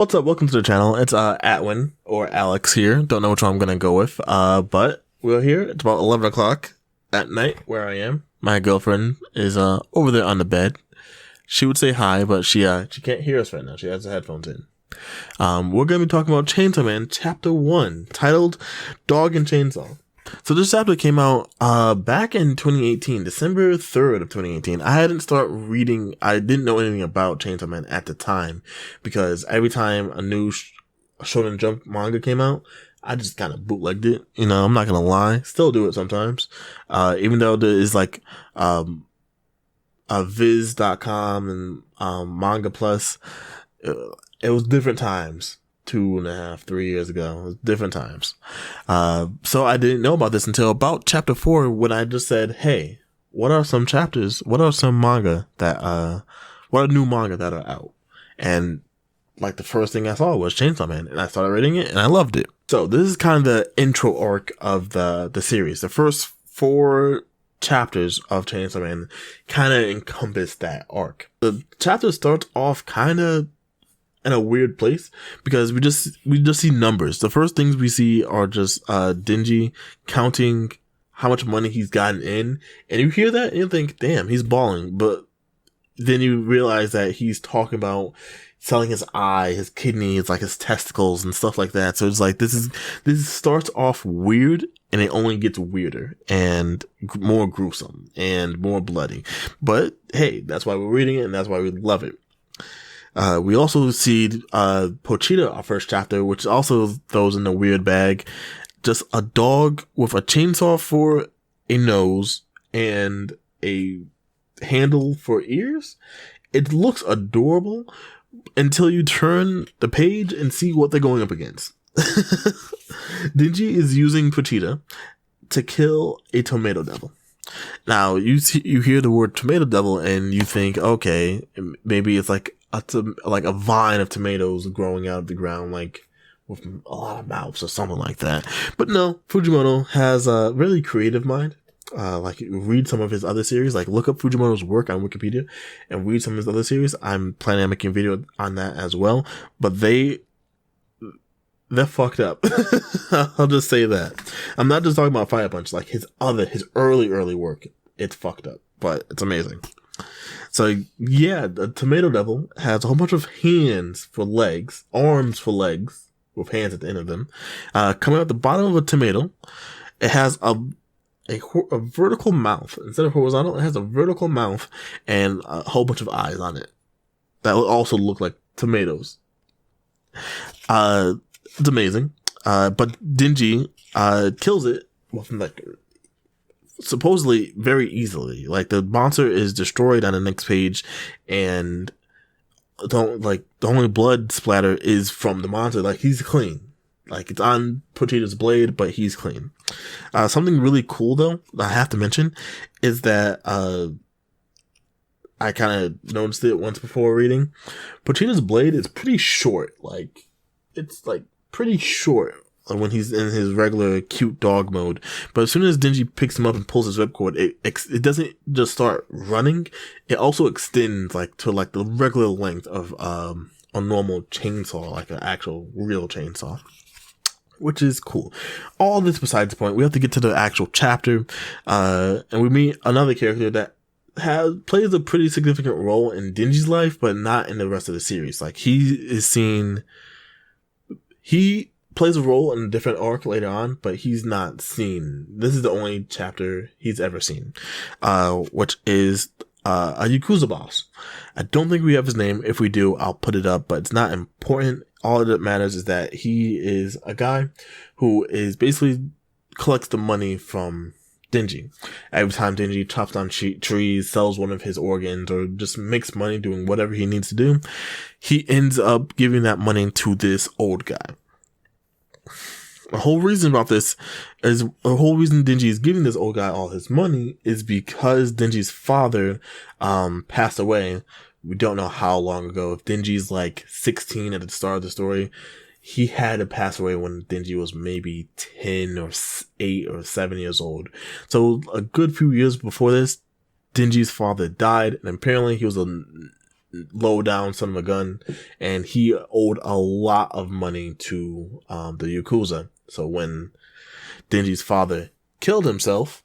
What's up? Welcome to the channel. It's ATWin or Alex here. Don't know which one I'm gonna go with. But we're here. It's about 11 o'clock at night where I am. My girlfriend is over there on the bed. She would say hi, but she can't hear us right now. She has the headphones in. We're gonna be talking about Chainsaw Man Chapter 1, titled Dog and Chainsaw. So this chapter came out back in 2018, December 3rd of 2018. I hadn't started reading. I didn't know anything about Chainsaw Man at the time because every time a new Shonen Jump manga came out, I just kind of bootlegged it. You know, I'm not gonna lie, still do it sometimes. Even though there is like Viz.com and Manga Plus, it was different times. 2.5, 3 years ago. Different times. So I didn't know about this until about chapter 4 when I just said, hey, what are some chapters? What are some manga that, what are new manga that are out? And like the first thing I saw was Chainsaw Man and I started reading it and I loved it. So this is kind of the intro arc of the series. The first 4 chapters of Chainsaw Man kind of encompass that arc. The chapter starts off kind of in a weird place because we just see numbers. The first things we see are just Denji counting how much money he's gotten in, and you hear that and you think, damn, he's balling. But then you realize that he's talking about selling his eye, his kidneys, like his testicles and stuff like that. So it's like this starts off weird and it only gets weirder and more gruesome and more bloody. But hey, that's why we're reading it and that's why we love it. We also see, Pochita, our first chapter, which also throws in the weird bag. Just a dog with a chainsaw for a nose and a handle for ears. It looks adorable until you turn the page and see what they're going up against. Denji is using Pochita to kill a tomato devil. Now, you hear the word tomato devil and you think, okay, maybe it's like a vine of tomatoes growing out of the ground, like with a lot of mouths or something like that. But no, Fujimoto has a really creative mind. Like read some of his other series, like look up Fujimoto's work on Wikipedia and read some of his other series. I'm planning on making a video on that as well, but they're fucked up. I'll just say that. I'm not just talking about Fire Punch, like his early work. It's fucked up, but it's amazing. So yeah, the tomato devil has a whole bunch of hands for legs, arms for legs, with hands at the end of them. Coming out the bottom of a tomato, it has a vertical mouth. Instead of horizontal, it has a vertical mouth and a whole bunch of eyes on it that also look like tomatoes. It's amazing. But Denji kills it with like supposedly very easily. Like the monster is destroyed on the next page and the only blood splatter is from the monster. Like he's clean. Like it's on Pochita's blade, but he's clean. Something really cool though that I have to mention is that I kind of noticed it once before reading. Pochita's blade is pretty short. Like it's like pretty short when he's in his regular cute dog mode. But as soon as Denji picks him up and pulls his whipcord, it doesn't just start running. It also extends like to like the regular length of a normal chainsaw, like an actual real chainsaw, which is cool. All this besides the point. We have to get to the actual chapter, and we meet another character that plays a pretty significant role in Denji's life, but not in the rest of the series. Like he plays a role in a different arc later on, but he's not seen. This is the only chapter he's ever seen, which is a Yakuza boss. I don't think we have his name. If we do, I'll put it up, but it's not important. All that matters is that he is a guy who is basically collects the money from Denji. Every time Denji chops down trees, sells one of his organs, or just makes money doing whatever he needs to do, he ends up giving that money to this old guy. The whole reason Denji is giving this old guy all his money is because Denji's father passed away. We don't know how long ago. If Denji's like 16 at the start of the story, he had to pass away when Denji was maybe 10 or 8 or 7 years old. So a good few years before this, Denji's father died, and apparently he was low down son of a gun, and he owed a lot of money to the Yakuza. So when Denji's father killed himself,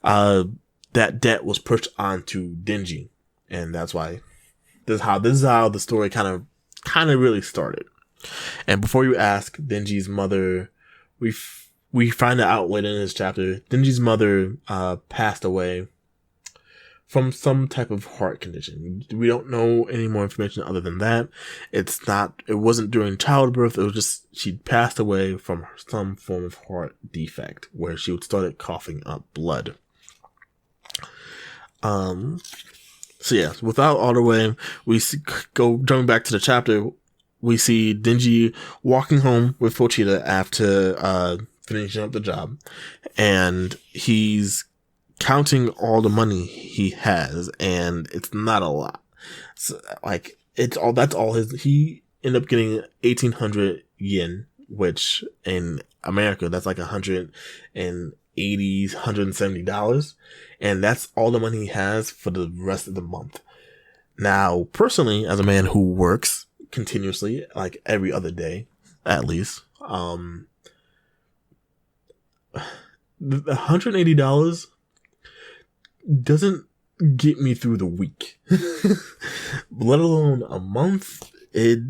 that debt was pushed onto Denji, and that's why this is how the story kind of really started. And before you ask, Denji's mother, we find out later in this chapter, Denji's mother passed away from some type of heart condition. We don't know any more information other than that. It wasn't during childbirth. It was just, she passed away from some form of heart defect where she would started coughing up blood. So yeah, without all the way, jumping back to the chapter, we see Denji walking home with Pochita after finishing up the job, and he's counting all the money he has, and it's not a lot. So, like, he ended up getting 1,800 yen, which in America, that's like $180, $170. And that's all the money he has for the rest of the month. Now, personally, as a man who works continuously, like every other day, at least, the $180 doesn't get me through the week, let alone a month. It's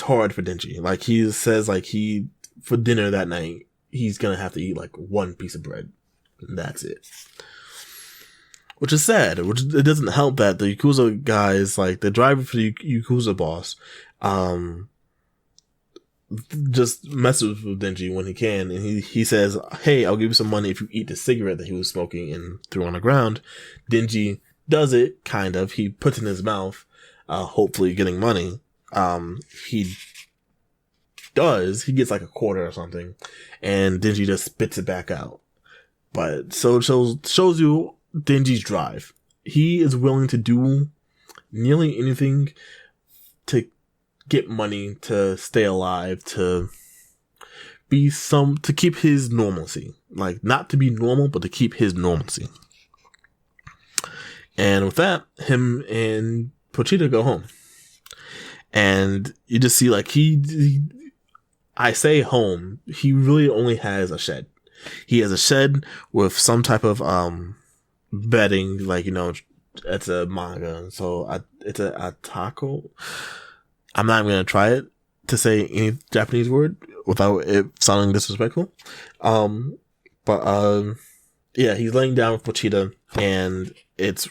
hard for Denji. Like, he says, like, for dinner that night, he's gonna have to eat like one piece of bread, and that's it. Which is sad. It doesn't help that the Yakuza guys, like the driver for the Yakuza boss, just messes with Denji when he can, and he says, "Hey, I'll give you some money if you eat the cigarette that he was smoking and threw on the ground." Denji does it, kind of. He puts it in his mouth, hopefully getting money. He gets like a quarter or something, and Denji just spits it back out. But so it shows you Denji's drive. He is willing to do nearly anything to get money, to stay alive, to keep his normalcy. Like, not to be normal, but to keep his normalcy. And with that, him and Pochita go home. And you just see, like, I say home, he really only has a shed. He has a shed with some type of bedding, like, it's a manga, so it's a taco. I'm not even gonna try it to say any Japanese word without it sounding disrespectful. But yeah, he's laying down with Pochita, and it's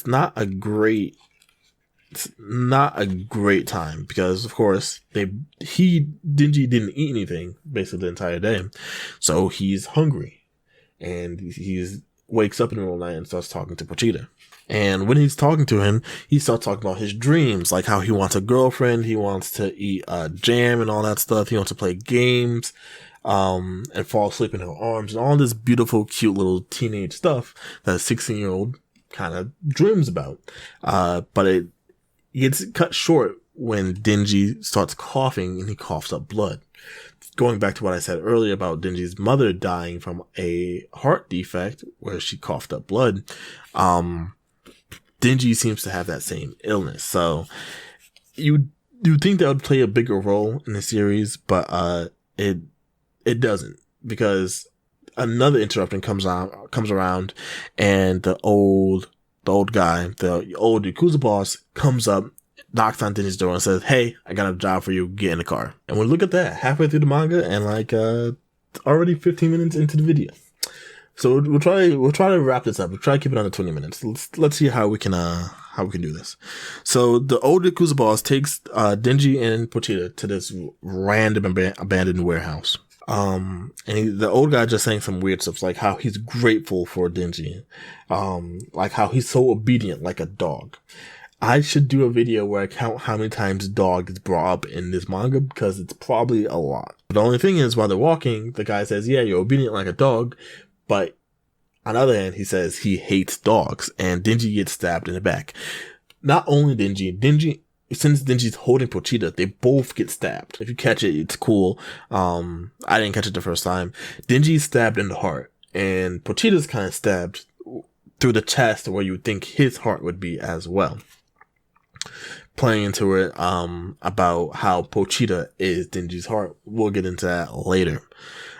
not a great time, because of course Denji didn't eat anything basically the entire day, so he's hungry, and he wakes up in the middle of the night and starts talking to Pochita. And when he's talking to him, he starts talking about his dreams, like how he wants a girlfriend, he wants to eat jam and all that stuff, he wants to play games, and fall asleep in her arms, and all this beautiful, cute little teenage stuff that a 16-year-old kind of dreams about. But it gets cut short when Denji starts coughing, and he coughs up blood. Going back to what I said earlier about Denji's mother dying from a heart defect where she coughed up blood, Denji seems to have that same illness. So you think that would play a bigger role in the series, but it doesn't, because another interruption comes around, and the old guy, the old Yakuza boss, comes up, knocks on Denji's door, and says, "Hey, I got a job for you. Get in the car." And we look at that halfway through the manga, and like already 15 minutes into the video. So we'll try to wrap this up. We'll try to keep it under 20 minutes. Let's see how we can do this. So the old Yakuza boss takes Denji and Pochita to this random abandoned warehouse. And the old guy just saying some weird stuff, like how he's grateful for Denji, like how he's so obedient, like a dog. I should do a video where I count how many times dog is brought up in this manga, because it's probably a lot. But the only thing is, while they're walking, the guy says, "Yeah, you're obedient like a dog," but on the other hand, he says he hates dogs, and Denji gets stabbed in the back. Not only Denji, since Denji's holding Pochita, they both get stabbed. If you catch it, it's cool. I didn't catch it the first time. Denji's stabbed in the heart, and Pochita's kind of stabbed through the chest where you would think his heart would be as well. Playing into it about how Pochita is Denji's heart. We'll get into that later.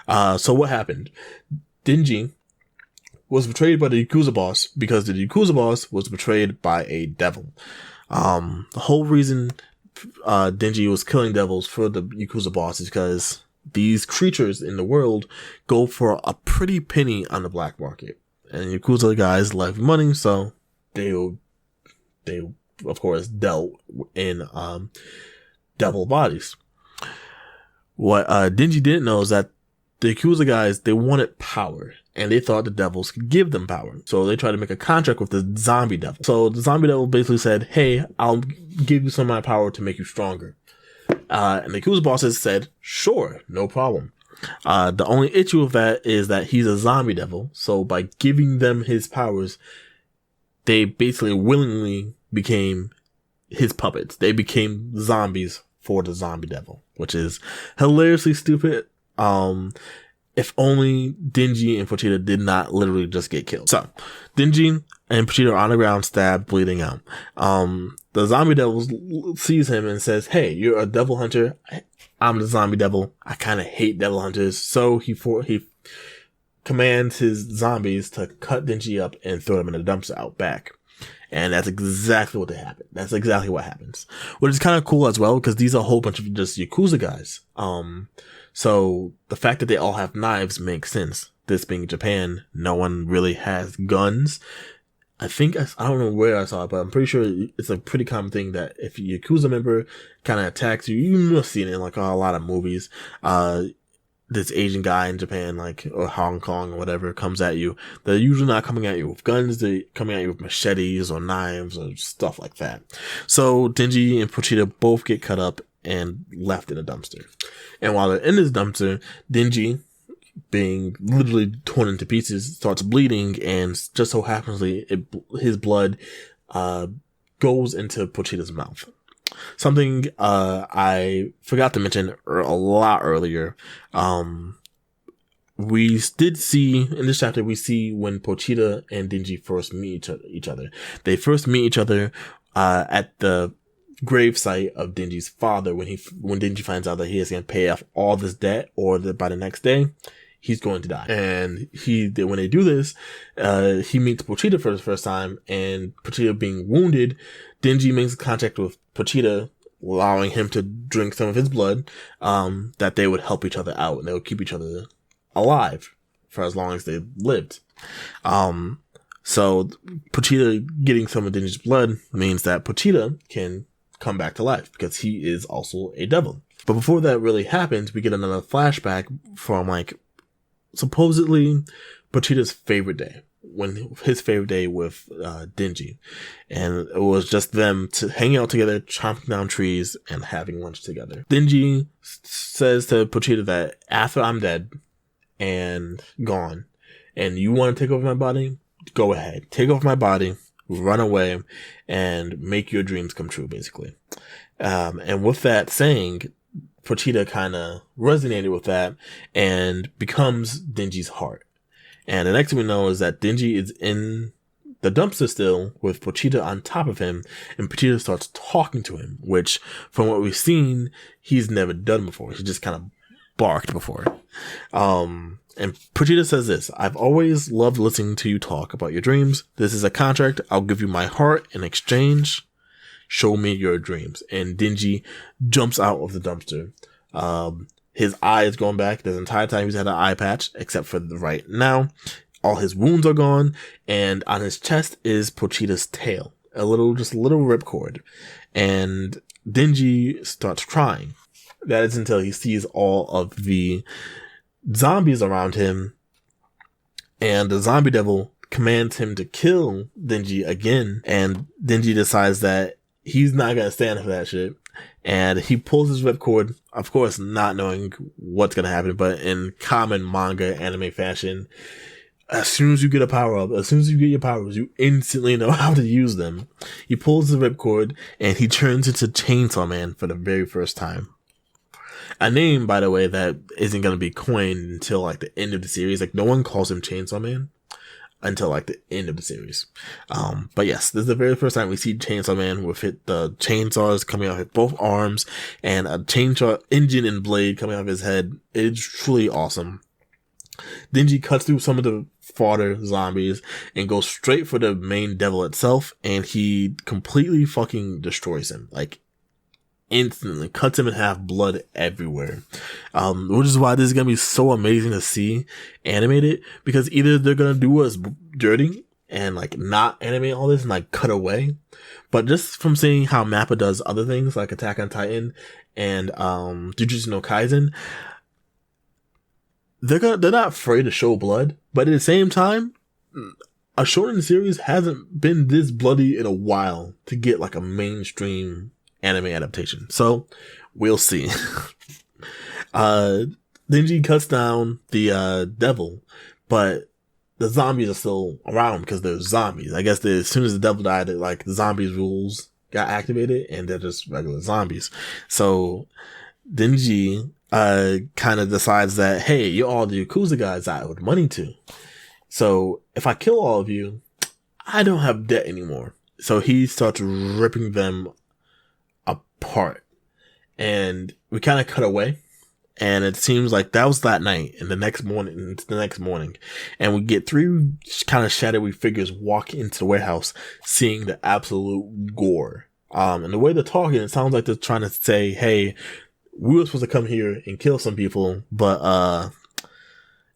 So what happened? Denji was betrayed by the Yakuza boss because the Yakuza boss was betrayed by a devil. The whole reason Denji was killing devils for the Yakuza boss is because these creatures in the world go for a pretty penny on the black market. And Yakuza guys like money, so they of course dealt in devil bodies. What Denji didn't know is that the Yakuza guys, they wanted power, and they thought the devils could give them power. So they tried to make a contract with the zombie devil. So the zombie devil basically said, hey, I'll give you some of my power to make you stronger. And the Yakuza bosses said, sure, no problem. The only issue with that is that he's a zombie devil. So by giving them his powers, they basically willingly became his puppets. They became zombies for the zombie devil, which is hilariously stupid. If only Denji and Pochita did not literally just get killed. So, Denji and Pochita are on the ground, stabbed, bleeding out. The zombie devil sees him and says, hey, you're a devil hunter. I'm the zombie devil. I kind of hate devil hunters. So he commands his zombies to cut Denji up and throw him in a dumpster out back. And that's exactly what happened. That's exactly what happens. Which is kind of cool as well, because these are a whole bunch of just Yakuza guys. So the fact that they all have knives makes sense. This being Japan, no one really has guns. I don't know where I saw it, but I'm pretty sure it's a pretty common thing that if a Yakuza member kind of attacks you, you must see it in like a lot of movies. This Asian guy in Japan, like, or Hong Kong or whatever, comes at you. They're usually not coming at you with guns. They're coming at you with machetes or knives or stuff like that. So Denji and Pochita both get cut up and left in a dumpster. And while they're in this dumpster, Denji, being literally torn into pieces, starts bleeding, and just so happens his blood goes into Pochita's mouth. Something I forgot to mention a lot earlier. We did see in this chapter, we see when Pochita and Denji first meet each other. They first meet each other at the gravesite of Denji's father when Denji finds out that he is going to pay off all this debt, or that by the next day he's going to die. And when they do this, he meets Pochita for the first time, and Pochita being wounded, Denji makes contact with Pochita, allowing him to drink some of his blood, that they would help each other out and they would keep each other alive for as long as they lived. So Pochita getting some of Denji's blood means that Pochita can come back to life because he is also a devil. But before that really happens, we get another flashback from like supposedly Pochita's favorite day, his favorite day with Denji, and it was just them hanging out together, chomping down trees, and having lunch together. Denji says to Pochita that after I'm dead and gone, and you want to take over my body, go ahead, take over my body, run away, and make your dreams come true, basically. And with that saying, Pochita kind of resonated with that and becomes Denji's heart. And the next thing we know is that Denji is in the dumpster still with Pochita on top of him, and Pochita starts talking to him, which from what we've seen, he's never done before. He just kind of barked before. And Pochita says this: I've always loved listening to you talk about your dreams. This is a contract. I'll give you my heart in exchange. Show me your dreams. And Denji jumps out of the dumpster. His eye is going back. The entire time he's had an eye patch, except for right now. All his wounds are gone, and on his chest is Pochita's tail. A little ripcord. And Denji starts crying. That is until he sees all of the zombies around him, and the zombie devil commands him to kill Denji again, and Denji decides that he's not gonna stand for that shit, and he pulls his ripcord, of course not knowing what's gonna happen, but in common manga anime fashion, as soon as you get a power up, as soon as you get your powers, you instantly know how to use them. He pulls the ripcord, and he turns into Chainsaw Man for the very first time. A name, by the way, that isn't going to be coined until like the end of the series. Like, no one calls him Chainsaw Man. until like the end of the series. But yes, this is the very first time we see Chainsaw Man with the chainsaws coming out of both arms and a chainsaw engine and blade coming out of his head. It's truly awesome. Denji cuts through some of the fodder zombies and goes straight for the main devil itself, and he completely fucking destroys him. Like, instantly cuts him in half, blood everywhere. Which is why this is gonna be so amazing to see animated, because either they're gonna do us dirty and like not animate all this and like cut away, but just from seeing how Mappa does other things like Attack on Titan and Jujutsu no Kaisen, they're not afraid to show blood, but at the same time, a shonen series hasn't been this bloody in a while to get like a mainstream anime adaptation. So we'll see. Denji cuts down the devil, but the zombies are still around because they're zombies. I guess as soon as the devil died, like the zombies rules got activated and they're just regular zombies. So Denji kind of decides that, hey, you're all the Yakuza guys I owed money to. So if I kill all of you, I don't have debt anymore. So he starts ripping them apart, and we kind of cut away, and it seems like that was that night, and the next morning, and we get three kind of shadowy figures walk into the warehouse, seeing the absolute gore. And the way they're talking, it sounds like they're trying to say, hey, we were supposed to come here and kill some people, but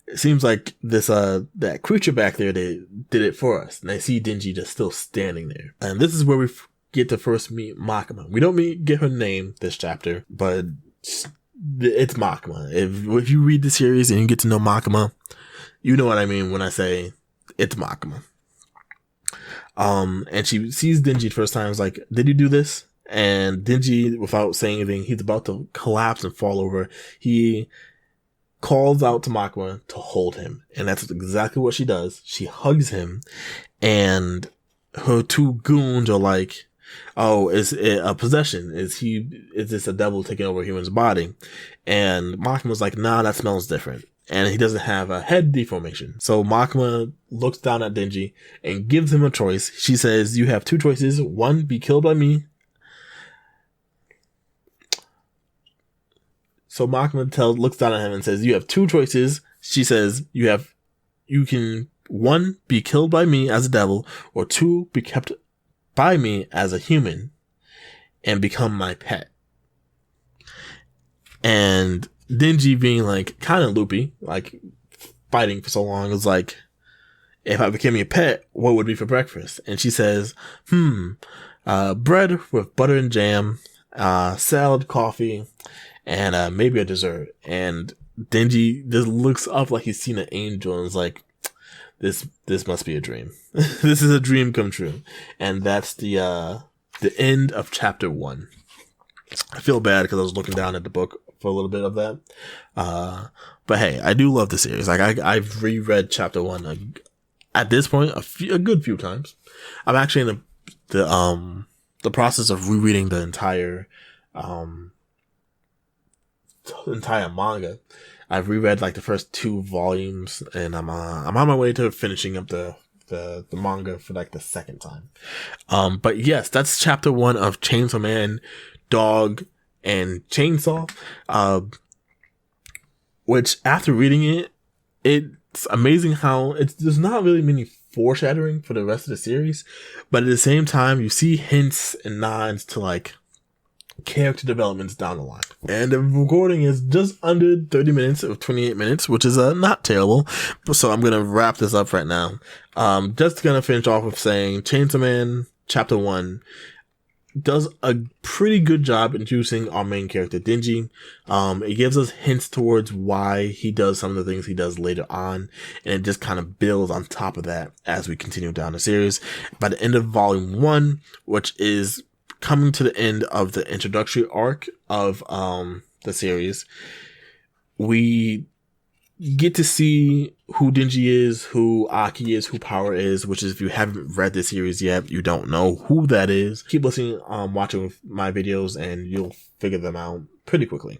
it seems like this that creature back there, they did it for us. And I see Denji just still standing there, and this is where we get to first meet Makima. We don't get her name this chapter, but it's Makima. If you read the series and you get to know Makima, you know what I mean when I say it's Makima. And she sees Denji the first time, is like, did you do this? And Denji, without saying anything, he's about to collapse and fall over. He calls out to Makima to hold him, and that's exactly what she does. She hugs him, and her two goons are like, oh, is it a possession? Is this a devil taking over a human's body? And Makima's like, nah, that smells different. And he doesn't have a head deformation. So Makima looks down at Denji and gives him a choice. She says, you have two choices. One, be killed by me. So Makima looks down at him and says, you have two choices. She says, you can, one, be killed by me as a devil, or two, be kept by me as a human and become my pet. And Denji, being like kind of loopy, like fighting for so long, is like, if I became your pet, what would be for breakfast? And she says, bread with butter and jam, salad, coffee, and maybe a dessert. And Denji just looks up like he's seen an angel and is like, this must be a dream. This is a dream come true. And that's the end of chapter 1. I feel bad because I was looking down at the book for a little bit of that. But hey, I do love the series. Like I've reread chapter 1 at this point a good few times. I'm actually in the process of rereading the entire manga. I've reread like the first 2 volumes, and I'm on my way to finishing up the manga for like the second time. But yes, that's chapter 1 of Chainsaw Man, Dog, and Chainsaw. Which after reading it, it's amazing how there's not really many foreshadowing for the rest of the series, but at the same time, you see hints and nods to like character developments down the line. And the recording is just under 30 minutes of 28 minutes, which is not terrible. So I'm going to wrap this up right now. Just going to finish off with saying Chainsaw Man chapter 1 does a pretty good job introducing our main character, Denji. It gives us hints towards why he does some of the things he does later on, and it just kind of builds on top of that as we continue down the series. By the end of volume 1, which is coming to the end of the introductory arc of the series, we get to see who Denji is, who Aki is, who Power is, which is, if you haven't read this series yet, you don't know who that is. Keep listening, watching my videos, and you'll figure them out pretty quickly.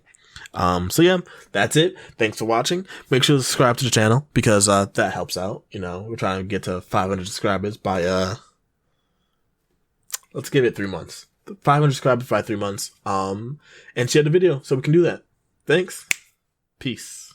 So yeah, that's it. Thanks for watching. Make sure to subscribe to the channel because that helps out. You know, we're trying to get to 500 subscribers by let's give it 3 months. 500 subscribers by 3 months. And share the video so we can do that. Thanks. Peace.